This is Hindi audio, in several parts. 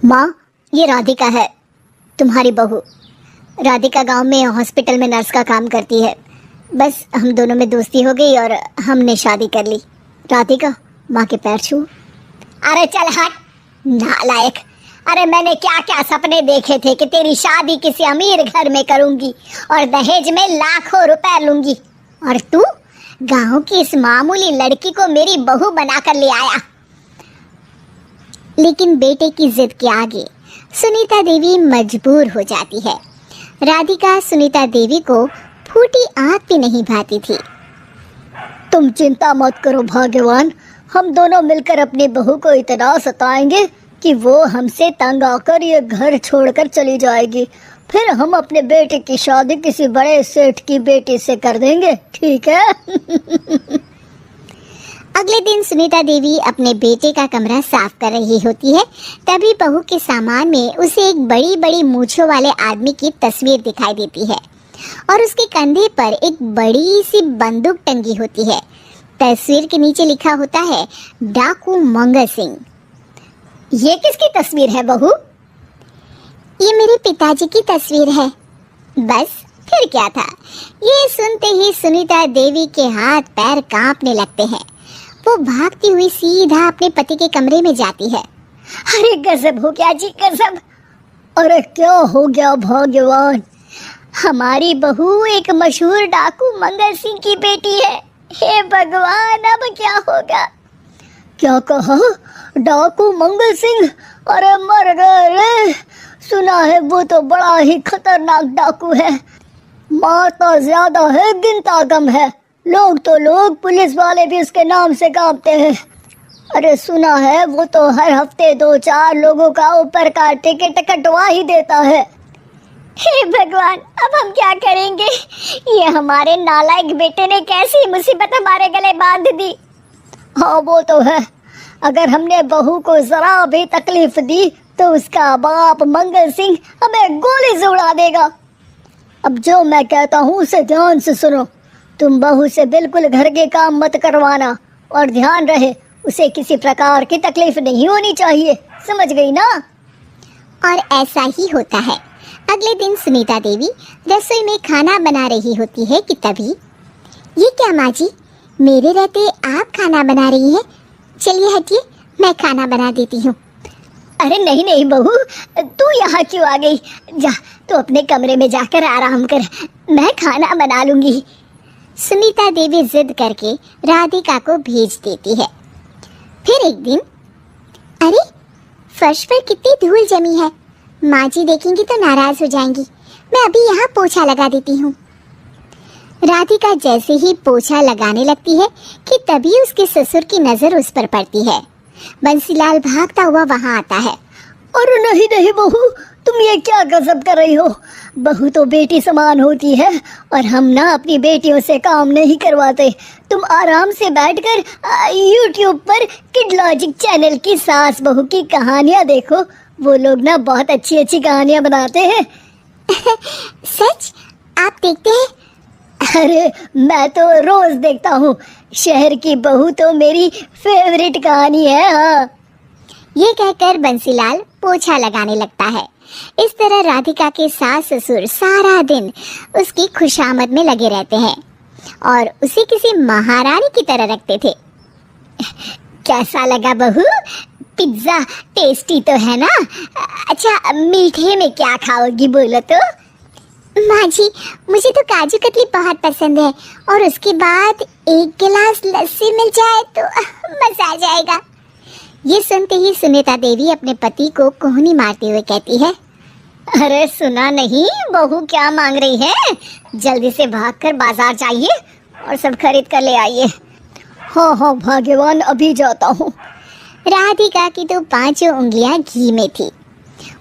माँ, ये राधिका है, तुम्हारी बहू। राधिका गांव में हॉस्पिटल में नर्स का काम करती है। बस हम दोनों में दोस्ती हो गई और हमने शादी कर ली। राधिका, माँ के पैर छू। अरे चल हट, नालायक। अरे मैंने क्या क्या सपने देखे थे कि तेरी शादी किसी अमीर घर में करूंगी और दहेज में लाखों रुपए लूंगी, और तू गांव की इस मामूली लड़की को मेरी बहू बनाकर ले आया। लेकिन बेटे की जिद के आगे सुनीता देवी मजबूर हो जाती है। राधिका सुनीता देवी को फूटी आंख भी नहीं भाती थी। तुम चिंता मत करो भाग्यवान, हम दोनों मिलकर अपनी बहू को इतना सताएंगे कि वो हमसे तंग आकर ये घर छोड़कर चली जाएगी। फिर हम अपने बेटे की शादी किसी बड़े सेठ की बेटी से कर देंगे, ठीक है? अगले दिन सुनीता देवी अपने बेटे का कमरा साफ कर रही होती है। तभी बहू के सामान में उसे एक बड़ी बड़ी मूंछों वाले आदमी की तस्वीर दिखाई देती है और उसके कंधे पर एक बड़ी सी बंदूक टंगी होती है। तस्वीर के नीचे लिखा होता है डाकू मंगल सिंह। ये किसकी तस्वीर है बहू? ये मेरे पिताजी की तस्वीर है। बस फिर क्या था। ये सुनते ही सुनीता देवी के हाथ पैर कांपने लगते हैं। वो भागती हुई सीधा अपने पति के कमरे में जाती है। अरे गजब हो गया जी, गजब। अरे क्या हो गया भाग्यवान, हमारी बहू एक मशहूर डाकू मंगल सिंह की बेटी है। हे भगवान, अब क्या होगा? क्या कहा? डाकू मंगल सिंह? अरे मर गए रे। सुना है वो तो बड़ा ही खतरनाक डाकू है, मारता ज्यादा है गिनता कम है। लोग तो लोग पुलिस वाले भी उसके नाम से कांपते हैं। अरे सुना है वो तो हर हफ्ते 2-4 लोगों का ऊपर का टिकट कटवा ही देता है। हे भगवान, अब हम क्या करेंगे? ये हमारे नालायक बेटे ने कैसी मुसीबत हमारे गले बांध दी। हाँ वो तो है, अगर हमने बहू को जरा भी तकलीफ दी तो उसका बाप मंगल सिंह हमें गोली से उड़ा देगा। अब जो मैं कहता हूँ उसे ध्यान से सुनो। तुम बहू से बिल्कुल घर के काम मत करवाना, और ध्यान रहे उसे किसी प्रकार की तकलीफ नहीं होनी चाहिए, समझ गई ना? और ऐसा ही होता है। अगले दिन सुनीता देवी रसोई में खाना बना रही होती है कि तभी, ये क्या माँ जी, मेरे रहते आप खाना बना रही हैं? चलिए हटिए, मैं खाना बना देती हूँ। अरे नहीं नहीं बहू, तू यहाँ क्यों आ गई? जा, तू अपने कमरे में जाकर आराम कर, मैं खाना बना लूंगी। सुनीता देवी जिद करके राधिका को भेज देती है। फिर एक दिन, अरे फर्श पर कितनी धूल जमी है, माँ जी देखेंगी तो नाराज हो जाएंगी। मैं अभी यहाँ पोछा लगा देती हूँ। राधिका जैसे ही पोछा लगाने लगती है कि तभी उसके ससुर की नजर उस पर पड़ती है। बंसीलाल भागता हुआ वहाँ आता है। अरे नहीं नहीं बहू, तुम ये क्या गजब कर रही हो? बहू तो बेटी समान होती है और हम ना अपनी बेटियों से काम नहीं करवाते। तुम आराम से बैठकर YouTube पर किड लॉजिक चैनल की सास बहू की कहानियाँ देखो। वो लोग ना बहुत अच्छी अच्छी कहानियाँ बनाते हैं। सच? आप देखते हैं? अरे मैं तो रोज देखता हूँ। शहर की बहू तो मेरी फेवरेट कहानी है। हाँ, ये कहकर बंसीलाल पोछा लगाने लगता है। इस तरह राधिका के सास ससुर सारा दिन उसकी खुशामद में लगे रहते हैं और उसे किसी महारानी की तरह रखते थे। कैसा लगा बहू? पिज्जा टेस्टी तो है ना? अच्छा, मीठे में क्या खाओगी बोलो तो? माँ जी, मुझे तो काजू कतली बहुत पसंद है और उसके बाद एक गिलास लस्सी मिल जाए तो मजा आ जाएगा। ये सुनते ही सुनीता देवी अपने पति को कोहनी मारते हुए कहती है, अरे सुना नहीं बहू क्या मांग रही है? जल्दी से भागकर बाजार जाइए और सब खरीद कर ले आइए। हाँ हाँ भाग्यवान, अभी जाता हूँ। राधिका की तो 5 उंगलियां घी में थी।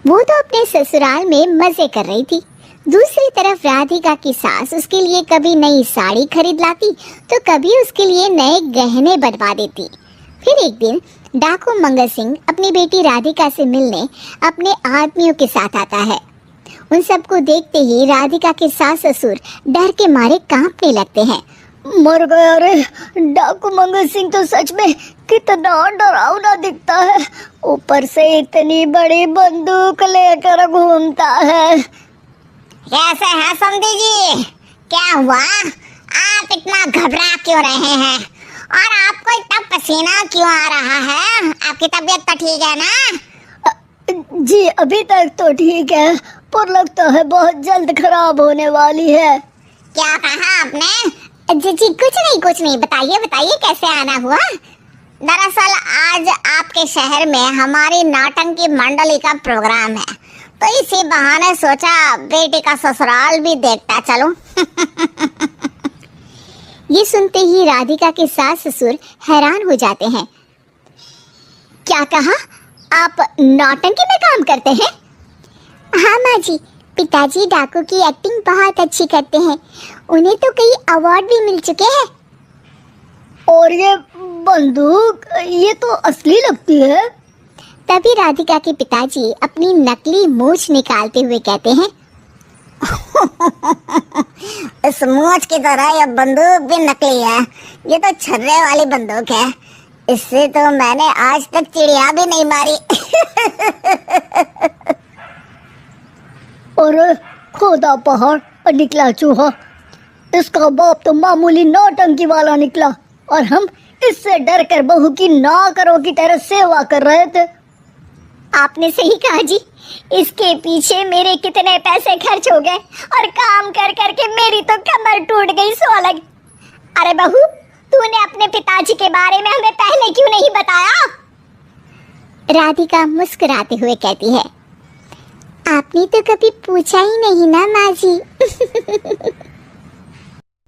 वो तो अपने ससुराल में मजे कर रही थी। दूसरी तरफ राधिका की सास उसके लिए कभी नई साड़ी खरीद लाती तो कभी उसके लिए नए गहने बनवा देती। फिर एक दिन डाकू मंगल सिंह अपनी बेटी राधिका से मिलने अपने आदमियों के साथ आता है। उन सबको देखते ही राधिका के सास ससुर डर के मारे कांपने लगते हैं मर गया रे। डाकू मंगल सिंह तो सच में कितना डरावना दिखता है, ऊपर से इतनी बड़ी बंदूक लेकर घूमता है। कैसे हैं समधी जी? क्या हुआ? आप इतना घबरा क्यों रहे हैं? और आपको इतना पसीना क्यों आ रहा है? आपकी तबीयत तो ठीक है ना? जी अभी तक तो ठीक है, पर लगता है बहुत जल्द खराब होने वाली है। क्या कहा आपने? जी कुछ नहीं, बताइए बताइए कैसे आना हुआ? दरअसल आज आपके शहर में हमारी नाटंकी मंडली का प्रोग्राम है, तो इसी बहाने सोचा बेटी का ससुराल भी देखता चलूं। ये सुनते ही राधिका के सास ससुर हैरान हो जाते हैं। क्या कहा? आप नौटंकी में काम करते हैं? हाँ माँ जी, पिताजी डाकू की एक्टिंग बहुत अच्छी करते हैं, उन्हें तो कई अवार्ड भी मिल चुके हैं। और ये बंदूक, ये तो असली लगती है। तभी राधिका के पिताजी अपनी नकली मूंछ निकालते हुए कहते हैं, इस मूंछ की तरह यह बंदूक भी नकली है। ये तो छर्रे वाली बंदूक है, इससे तो मैंने आज तक चिड़िया भी नहीं मारी। और खोदा पहाड़ और निकला चूहा, इसका बाप तो मामूली नौटंकी वाला निकला, और हम इससे डर कर बहू की नौकरों की तरह सेवा कर रहे थे। आपने सही कहा जी, इसके पीछे मेरे कितने पैसे खर्च हो गए, और काम कर कर के मेरी तो कमर टूट गई सो अलग। अरे बहू, तूने अपने पिताजी के बारे में हमें पहले क्यों नहीं बताया? राधिका मुस्कुराते हुए कहती है, आपने तो कभी पूछा ही नहीं ना माँ जी।